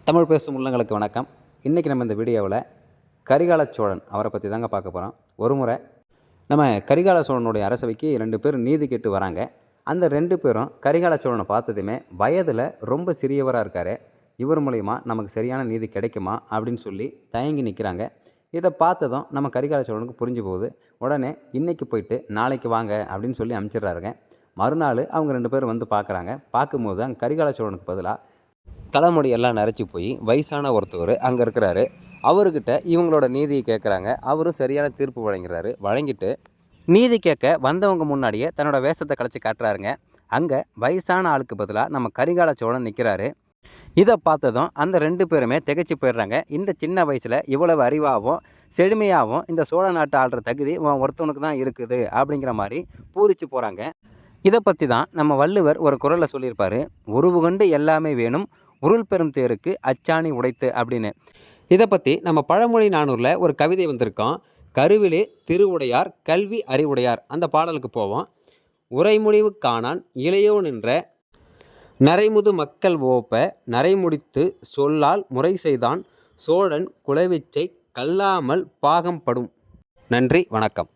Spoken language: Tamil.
தமிழ் பேசும் உள்ளங்களுக்கு வணக்கம். இன்றைக்கி நம்ம இந்த வீடியோவில் கரிகால சோழன் அவரை பற்றி தாங்க பார்க்க போகிறோம். ஒரு முறை நம்ம கரிகால சோழனுடைய அரசவைக்கு 2 பேர் நீதி கேட்டு வராங்க. அந்த 2 பேரும் கரிகால சோழனை பார்த்ததுமே வயதில் ரொம்ப சிறியவராக இருக்கார், இவர் மூலிமா நமக்கு சரியான நீதி கிடைக்குமா அப்படின்னு சொல்லி தயங்கி நிற்கிறாங்க. இதை பார்த்ததும் நம்ம கரிகால சோழனுக்கு புரிஞ்சு போகுது. உடனே இன்றைக்கி போயிட்டு நாளைக்கு வாங்க அப்படின்னு சொல்லி அனுப்பிச்சிடுறாருங்க. மறுநாள் அவங்க 2 பேரும் வந்து பார்க்குறாங்க. பார்க்கும்போது அங்கே கரிகால சோழனுக்கு பதிலாக தலைமுடியெல்லாம் நரைச்சி போய் வயசான ஒருத்தவர் அங்கே இருக்கிறாரு. அவர்கிட்ட இவங்களோட நீதியை கேட்குறாங்க. அவரும் சரியான தீர்ப்பு வழங்கிட்டு நீதி கேட்க வந்தவங்க முன்னாடியே தன்னோட வேஷத்தை கலைச்சி காட்டுறாருங்க. அங்கே வயசான ஆளுக்கு பதிலாக நம்ம கரிகால சோழன் நிற்கிறாரு. இதை பார்த்ததும் அந்த 2 பேருமே திகைச்சு போயிடுறாங்க. இந்த சின்ன வயசில் இவ்வளவு அறிவாகவும் செழுமையாகவும் இந்த சோழ நாட்டை ஆள்ற தகுதி ஒருத்தவனுக்கு தான் இருக்குது அப்படிங்கிற மாதிரி பூரிச்சு போகிறாங்க. இதை பற்றி தான் நம்ம வள்ளுவர் ஒரு குறளில் சொல்லியிருப்பார், உருவு கண்டு எல்லாமே வேணும் உருள் பெரும் தேருக்கு அச்சாணி உடைத்து அப்படின்னு. இதை பற்றி நம்ம பழமொழி 400ல் ஒரு கவிதை வந்திருக்கோம். கருவிலே திருவுடையார் கல்வி அறிவுடையார் அந்த பாடலுக்கு போவோம். உரைமுடிவு காணான் இளையோ நின்ற நரைமுது மக்கள் ஓப்ப நரைமுடித்து சொல்லால் முறை செய்தான் சோழன் குலவிச்சை கல்லாமல் பாகம் படும். நன்றி, வணக்கம்.